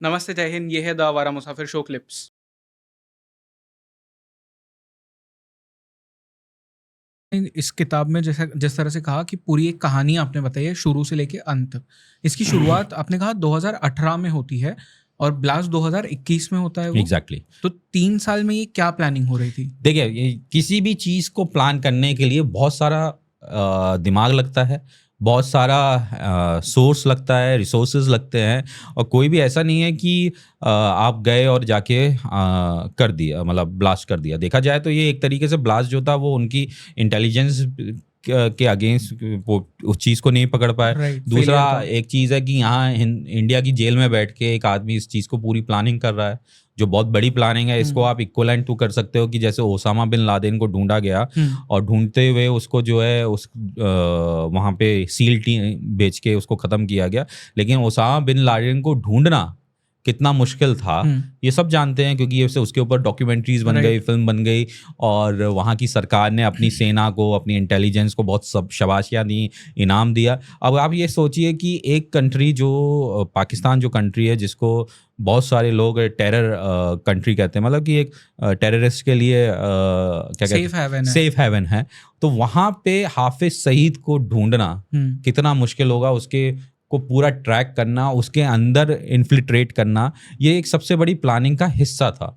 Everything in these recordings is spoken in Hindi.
नमस्ते, जय हिंद। ये है द आवारा मुसाफिर शो क्लिप्स। इस किताब में जैसा जिस तरह से कहा कि पूरी एक कहानी आपने बताई है शुरू से लेके अंत तक। इसकी शुरुआत आपने कहा 2018 में होती है और ब्लास्ट 2021 में होता है वो। एग्जैक्टली। तो 3 साल में ये क्या प्लानिंग हो रही थी? देखिए, ये किसी भी चीज़ को प्लान करने के लिए बहुत सारा दिमाग लगता है, बहुत सारा सोर्स लगता है, रिसोर्सेज लगते हैं। और कोई भी ऐसा नहीं है कि आप गए और जाके कर दिया, मतलब ब्लास्ट कर दिया। देखा जाए तो ये एक तरीके से ब्लास्ट जो था वो उनकी इंटेलिजेंस के अगेंस्ट वो उस चीज़ को नहीं पकड़ पाए। राइट, दूसरा फेलियर था। एक चीज़ है कि यहाँ इंडिया की जेल में बैठ के एक आदमी इस चीज़ को पूरी प्लानिंग कर रहा है, जो बहुत बड़ी प्लानिंग है। इसको आप इक्वलेंट टू कर सकते हो कि जैसे ओसामा बिन लादेन को ढूंढा गया और ढूंढते हुए उसको जो है वहाँ पे सील टी बेच के उसको ख़त्म किया गया। लेकिन ओसामा बिन लादेन को ढूंढना कितना मुश्किल था ये सब जानते हैं, क्योंकि ये उसके ऊपर डॉक्यूमेंट्रीज बन गई, फिल्म बन गई, और वहाँ की सरकार ने अपनी सेना को, अपनी इंटेलिजेंस को बहुत सब शाबाशियाँ दी, इनाम दिया। अब आप ये सोचिए कि एक कंट्री जो पाकिस्तान जो कंट्री है, जिसको बहुत सारे लोग टेरर कंट्री कहते हैं, मतलब कि एक टेररिस्ट के लिए क्या कहते हैं, सेफ हेवन है। तो वहाँ पे हाफिज सईद को ढूंढना कितना मुश्किल होगा, उसके को पूरा ट्रैक करना, उसके अंदर इन्फिल्ट्रेट करना, ये एक सबसे बड़ी प्लानिंग का हिस्सा था।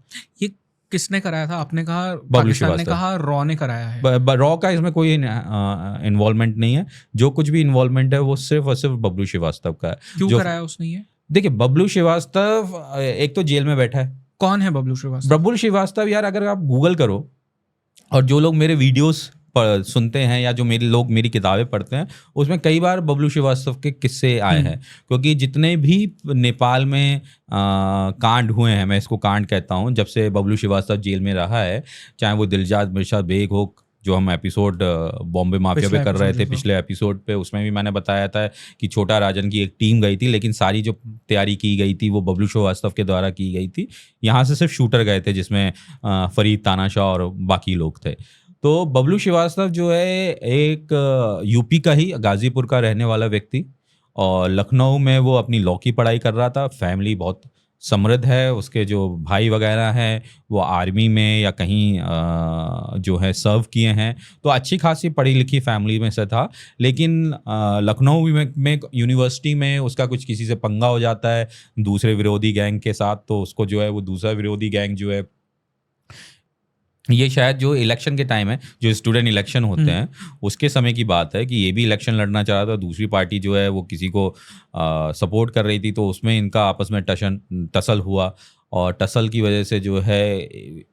ये किसने कराया था? आपने कहा बबलू पाकिस्तान ने श्रीवास्तव। कहा रॉ ने कराया है। रॉ का इसमें कोई इन्वॉल्वमेंट नहीं है। जो कुछ भी इन्वॉल्वमेंट है वो सिर्फ और सिर्फ बबलू श्रीवास्तव का है। क्यों कराया उसने ये? देखिए, बबलू श्रीवास्तव एक तो जेल में बैठा है। कौन है बबलू श्रीवास्तव? बबलू श्रीवास्तव यार, अगर आप गूगल करो और जो लोग मेरे वीडियोस सुनते हैं या जो मेरी किताबें पढ़ते हैं, उसमें कई बार बबलू श्रीवास्तव के किस्से आए हैं। क्योंकि जितने भी नेपाल में कांड हुए हैं, मैं इसको कांड कहता हूँ, जब से बबलू श्रीवास्तव जेल में रहा है, चाहे वो दिलजाद मिर्शा बेग हो, जो हम एपिसोड बॉम्बे माफिया पे कर रहे थे पिछले एपिसोड पे, उसमें भी मैंने बताया था कि छोटा राजन की एक टीम गई थी, लेकिन सारी जो तैयारी की गई थी वो बबलू श्रीवास्तव के द्वारा की गई थी। यहाँ से सिर्फ शूटर गए थे, जिसमें फरीद तानाशाह और बाकी लोग थे। तो बबलू श्रीवास्तव जो है एक यूपी का ही, गाजीपुर का रहने वाला व्यक्ति, और लखनऊ में वो अपनी लॉ की पढ़ाई कर रहा था। फैमिली बहुत समृद्ध है, उसके जो भाई वगैरह हैं वो आर्मी में या कहीं जो है सर्व किए हैं, तो अच्छी खासी पढ़ी लिखी फैमिली में से था। लेकिन लखनऊ में यूनिवर्सिटी में उसका कुछ किसी से पंगा हो जाता है दूसरे विरोधी गैंग के साथ, तो उसको जो है वो दूसरा विरोधी गैंग जो है, ये शायद जो इलेक्शन के टाइम है, जो स्टूडेंट इलेक्शन होते हैं उसके समय की बात है, कि ये भी इलेक्शन लड़ना चाह रहा था, दूसरी पार्टी जो है वो किसी को सपोर्ट कर रही थी, तो उसमें इनका आपस में टसल हुआ, और टसल की वजह से जो है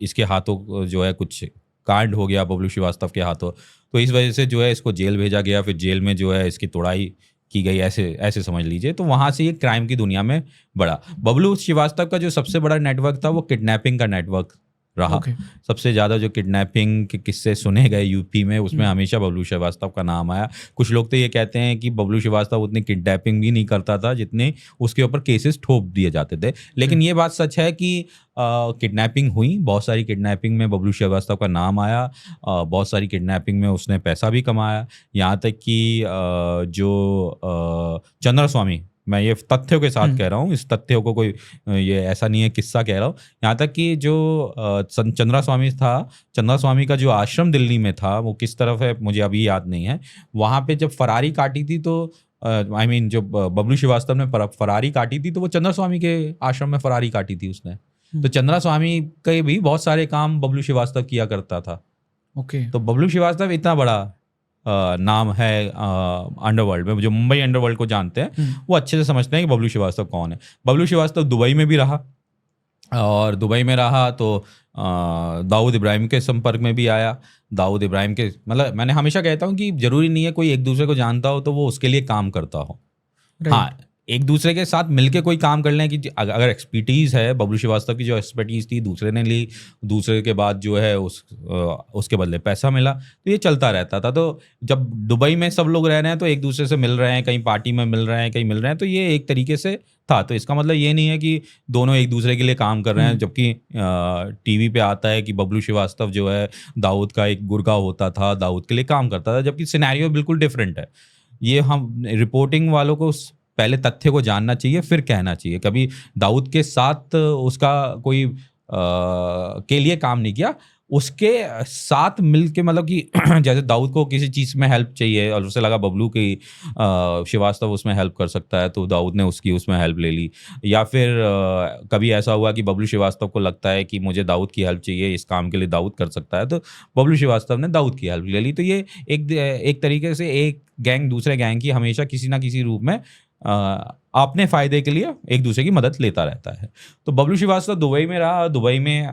इसके हाथों जो है कुछ कांड हो गया बबलू श्रीवास्तव के हाथों। तो इस वजह से जो है इसको जेल भेजा गया, फिर जेल में जो है इसकी तोड़ाई की गई, ऐसे समझ लीजिए। तो वहाँ से ये क्राइम की दुनिया में बढ़ा। बबलू श्रीवास्तव का जो सबसे बड़ा नेटवर्क था वो किडनैपिंग का नेटवर्क रहा। सबसे ज़्यादा जो किडनैपिंग के किस्से सुने गए यूपी में, उसमें हमेशा बबलू श्रीवास्तव का नाम आया। कुछ लोग तो ये कहते हैं कि बबलू श्रीवास्तव उतनी किडनैपिंग भी नहीं करता था जितने उसके ऊपर केसेस ठोप दिए जाते थे। लेकिन ये बात सच है कि किडनैपिंग हुई, बहुत सारी किडनैपिंग में बबलू श्रीवास्तव का नाम आया, बहुत सारी किडनैपिंग में उसने पैसा भी कमाया। यहाँ तक कि जो चंद्र स्वामी, मैं ये तथ्यों के साथ कह रहा हूँ, इस तथ्यों को कोई ये ऐसा नहीं है किस्सा कह रहा हूँ, यहाँ तक कि जो चंद्रा स्वामी था, चंद्रा स्वामी का जो आश्रम दिल्ली में था, वो किस तरफ है मुझे अभी याद नहीं है, वहाँ पे जब फरारी काटी थी तो जो बबलू श्रीवास्तव ने फरारी काटी थी, तो वो चंद्रा स्वामी के आश्रम में फरारी काटी थी उसने। तो चंद्रा स्वामी के भी बहुत सारे काम बबलू श्रीवास्तव किया करता था। तो बबलू श्रीवास्तव इतना बड़ा नाम है अंडरवर्ल्ड में, जो मुंबई अंडरवर्ल्ड को जानते हैं वो अच्छे से समझते हैं कि बबलू श्रीवास्तव कौन है। बबलू श्रीवास्तव दुबई में भी रहा, और दुबई में रहा तो दाऊद इब्राहिम के संपर्क में भी आया। दाऊद इब्राहिम के, मतलब मैंने हमेशा कहता हूँ कि जरूरी नहीं है कोई एक दूसरे को जानता हो तो वो उसके लिए काम करता हो। हाँ, एक दूसरे के साथ मिलके कोई काम कर लें कि अगर एक्सपर्टीज़ है, बबलू श्रीवास्तव की जो एक्सपर्टीज़ थी दूसरे ने ली, दूसरे के बाद जो है उसके बदले पैसा मिला, तो ये चलता रहता था। तो जब दुबई में सब लोग रह रहे हैं तो एक दूसरे से मिल रहे हैं, कहीं पार्टी में मिल रहे हैं, कहीं मिल रहे हैं, तो ये एक तरीके से था। तो इसका मतलब ये नहीं है कि दोनों एक दूसरे के लिए काम कर रहे हैं। जबकि टीवी पे आता है कि बबलू श्रीवास्तव जो है दाऊद का एक गुर्गा होता था, दाऊद के लिए काम करता था, जबकि सिनेरियो बिल्कुल डिफरेंट है। ये हम रिपोर्टिंग वालों को पहले तथ्य को जानना चाहिए फिर कहना चाहिए। कभी दाऊद के साथ उसका कोई के लिए काम नहीं किया, उसके साथ मिलके मतलब कि जैसे दाऊद को किसी चीज़ में हेल्प चाहिए और उसे लगा बबलू की श्रीवास्तव उसमें हेल्प कर सकता है, तो दाऊद ने उसकी उसमें हेल्प ले ली। या फिर कभी ऐसा हुआ कि बबलू श्रीवास्तव को लगता है कि मुझे दाऊद की हेल्प चाहिए, इस काम के लिए दाऊद कर सकता है, तो बबलू श्रीवास्तव ने दाऊद की हेल्प ले ली। तो ये एक तरीके से एक गैंग दूसरे गैंग की हमेशा किसी ना किसी रूप में अपने फ़ायदे के लिए एक दूसरे की मदद लेता रहता है। तो बबलू श्रीवास्तव दुबई में रहा, दुबई में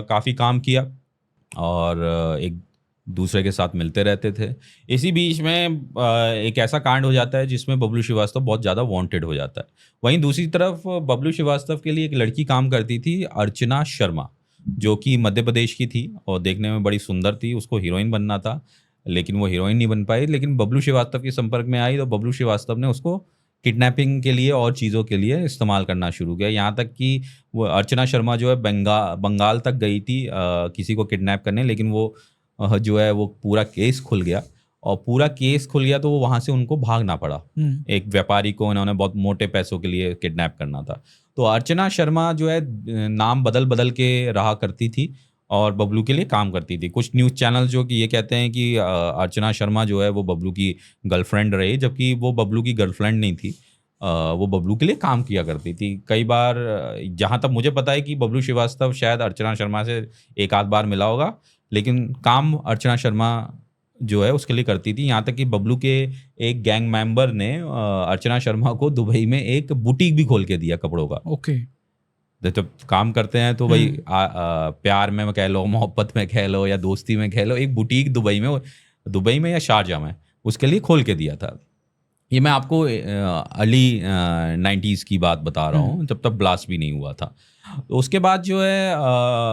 काफ़ी काम किया और एक दूसरे के साथ मिलते रहते थे। इसी बीच में एक ऐसा कांड हो जाता है जिसमें बबलू श्रीवास्तव बहुत ज़्यादा वांटेड हो जाता है। वहीं दूसरी तरफ बबलू श्रीवास्तव के लिए एक लड़की काम करती थी, अर्चना शर्मा, जो कि मध्य प्रदेश की थी और देखने में बड़ी सुंदर थी। उसको हीरोइन बनना था, लेकिन वो हीरोइन नहीं बन पाई। लेकिन बबलू श्रीवास्तव के संपर्क में आई तो बबलू श्रीवास्तव ने उसको किडनैपिंग के लिए और चीज़ों के लिए इस्तेमाल करना शुरू किया। यहाँ तक कि वो अर्चना शर्मा जो है बंगाल तक गई थी किसी को किडनैप करने, लेकिन वो जो है वो पूरा केस खुल गया और पूरा केस खुल गया तो वो वहाँ से उनको भागना पड़ा। एक व्यापारी को उन्होंने बहुत मोटे पैसों के लिए किडनैप करना था। तो अर्चना शर्मा जो है नाम बदल बदल के रहा करती थी और बबलू के लिए काम करती थी। कुछ न्यूज़ चैनल जो कि ये कहते हैं कि अर्चना शर्मा जो है वो बबलू की गर्लफ्रेंड रही, जबकि वो बबलू की गर्लफ्रेंड नहीं थी। वो बबलू के लिए काम किया करती थी। कई बार जहाँ तक मुझे पता है कि बबलू श्रीवास्तव शायद अर्चना शर्मा से एक आध बार मिला होगा, लेकिन काम अर्चना शर्मा जो है उसके लिए करती थी। यहाँ तक कि बबलू के एक गैंग मेंबर ने अर्चना शर्मा को दुबई में एक बुटीक भी खोल के दिया कपड़ों का। ओके। जब काम करते हैं तो भाई प्यार में कह लो, मोहब्बत में कह लो या दोस्ती में कह लो, एक बुटीक दुबई में या शारजा में उसके लिए खोल के दिया था। ये मैं आपको अर्ली 90s की बात बता रहा हूँ, जब तक ब्लास्ट भी नहीं हुआ था। तो उसके बाद जो है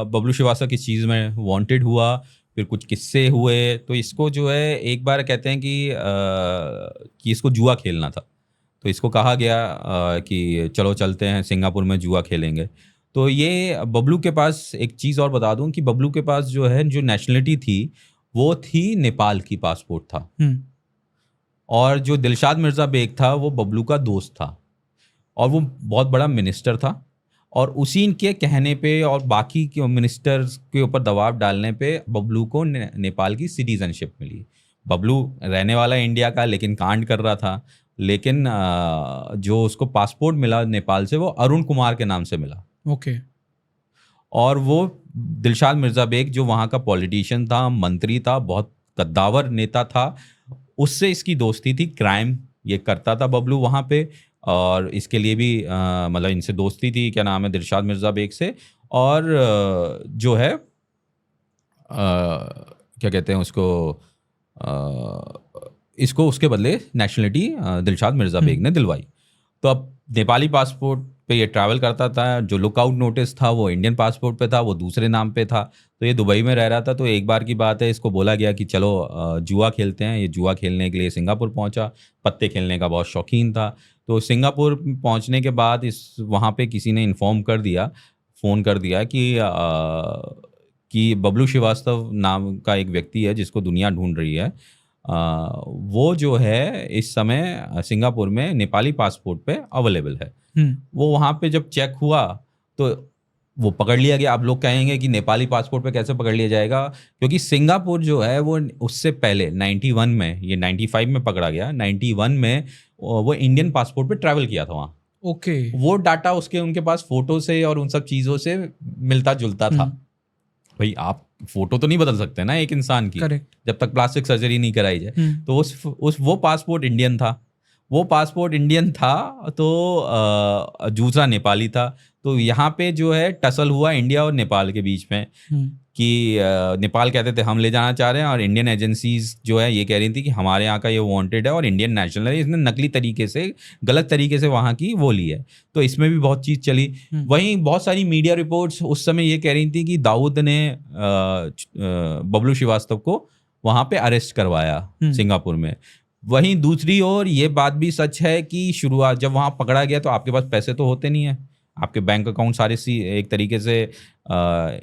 बबलू श्रीवास्तव किस चीज़ में वांटेड हुआ, फिर कुछ किस्से हुए। तो इसको जो है एक बार कहते हैं कि इसको जुआ खेलना था, तो इसको कहा गया कि चलो चलते हैं सिंगापुर में जुआ खेलेंगे। तो ये बबलू के पास एक चीज़ और बता दूं कि बबलू के पास जो है जो नेशनलिटी थी वो थी नेपाल की पासपोर्ट था। और जो दिलशाद मिर्ज़ा बेग था वो बबलू का दोस्त था और वो बहुत बड़ा मिनिस्टर था। और उसी के कहने पे और बाकी के मिनिस्टर्स के ऊपर दबाव डालने पे बबलू को नेपाल की सिटीजनशिप मिली। बबलू रहने वाला इंडिया का, लेकिन कांड कर रहा था। लेकिन जो उसको पासपोर्ट मिला नेपाल से वो अरुण कुमार के नाम से मिला। ओके। और वो दिलशाद मिर्ज़ा बेग जो वहाँ का पॉलिटिशियन था, मंत्री था, बहुत कद्दावर नेता था, उससे इसकी दोस्ती थी। क्राइम ये करता था बबलू वहाँ पे, और इसके लिए भी मतलब इनसे दोस्ती थी, क्या नाम है, दिलशाद मिर्ज़ा बेग से। और जो है क्या कहते हैं उसको, इसको उसके बदले नेशनलिटी दिलशाद मिर्ज़ा बेग ने दिलवाई। तो अब नेपाली पासपोर्ट पे ये ट्रैवल करता था। जो लुकआउट नोटिस था वो इंडियन पासपोर्ट पे था, वो दूसरे नाम पे था। तो ये दुबई में रह रहा था। तो एक बार की बात है, इसको बोला गया कि चलो जुआ खेलते हैं। ये जुआ खेलने के लिए सिंगापुर पहुंचा। पत्ते खेलने का बहुत शौकीन था। तो सिंगापुर पहुंचने के बाद वहाँ पे किसी ने इन्फॉर्म कर दिया, फ़ोन कर दिया कि बबलू श्रीवास्तव नाम का एक व्यक्ति है जिसको दुनिया ढूंढ रही है। वो जो है इस समय सिंगापुर में नेपाली पासपोर्ट पे अवेलेबल है। वो वहाँ पे जब चेक हुआ तो वो पकड़ लिया गया। आप लोग कहेंगे कि नेपाली पासपोर्ट पे कैसे पकड़ लिया जाएगा, क्योंकि सिंगापुर जो है वो उससे पहले 91 में, ये 95 में पकड़ा गया, 91 में वो इंडियन पासपोर्ट पे ट्रैवल किया था वहाँ। ओके। वो डाटा उनके पास फोटो से और उन सब चीज़ों से मिलता जुलता था। भाई आप फोटो तो नहीं बदल सकते ना एक इंसान की, जब तक प्लास्टिक सर्जरी नहीं कराई जाए। तो वो पासपोर्ट इंडियन था। वो पासपोर्ट इंडियन था तो दूसरा नेपाली था। तो यहाँ पे जो है टसल हुआ इंडिया और नेपाल के बीच में कि नेपाल कहते थे हम ले जाना चाह रहे हैं, और इंडियन एजेंसीज जो है ये कह रही थी कि हमारे यहाँ का ये वांटेड है और इंडियन नेशनल है, इसने नकली तरीके से, गलत तरीके से वहाँ की वो ली है। तो इसमें भी बहुत चीज़ चली। वहीं बहुत सारी मीडिया रिपोर्ट्स उस समय ये कह रही थी कि दाऊद ने बबलू श्रीवास्तव को वहाँ पे अरेस्ट करवाया सिंगापुर में। वहीं दूसरी ओर ये बात भी सच है कि शुरुआत जब वहाँ पकड़ा गया तो आपके पास पैसे तो होते नहीं है, आपके बैंक अकाउंट सारे एक तरीके से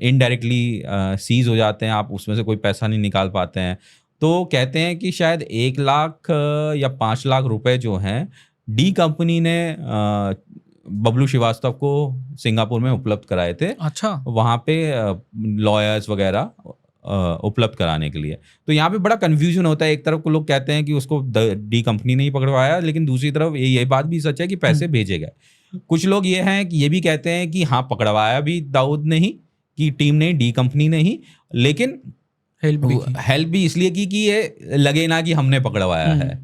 इनडायरेक्टली सीज हो जाते हैं, आप उसमें से कोई पैसा नहीं निकाल पाते हैं। तो कहते हैं कि शायद 1 लाख या 5 लाख रुपए जो हैं डी कंपनी ने बबलू श्रीवास्तव को सिंगापुर में उपलब्ध कराए थे, अच्छा। वहाँ पे लॉयर्स वगैरह उपलब्ध कराने के लिए। तो यहाँ पे बड़ा कन्फ्यूजन होता है, एक तरफ को लोग कहते हैं कि उसको डी कंपनी ने ही पकड़वाया, लेकिन दूसरी तरफ ये बात भी सच है कि पैसे भेजे गए। कुछ लोग ये हैं कि ये भी कहते हैं कि हाँ पकड़वाया भी दाऊद ने ही, कि टीम ने, डी कंपनी ने ही, लेकिन हेल्प भी इसलिए की कि ये लगे ना कि हमने पकड़वाया है।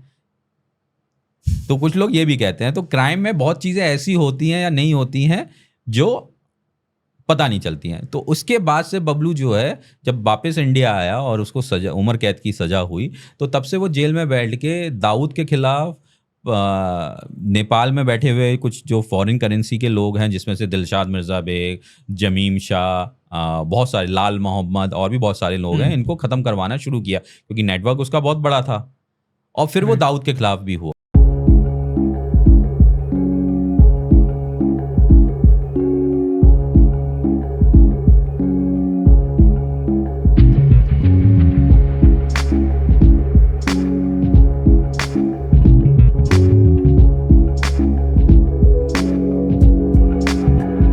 तो कुछ लोग ये भी कहते हैं। तो क्राइम में बहुत चीज़ें ऐसी होती हैं या नहीं होती हैं जो पता नहीं चलती हैं। तो उसके बाद से बबलू जो है जब वापस इंडिया आया और उसको सजा, उम्र कैद की सज़ा हुई, तो तब से वो जेल में बैठ के दाऊद के खिलाफ नेपाल में बैठे हुए कुछ जो फॉरेन करेंसी के लोग हैं, जिसमें से दिलशाद मिर्ज़ा बेग, जमीम शाह, बहुत सारे, लाल मोहम्मद और भी बहुत सारे लोग हैं, इनको ख़त्म करवाना शुरू किया क्योंकि नेटवर्क उसका बहुत बड़ा था। और फिर वो दाऊद के खिलाफ भी हुआ।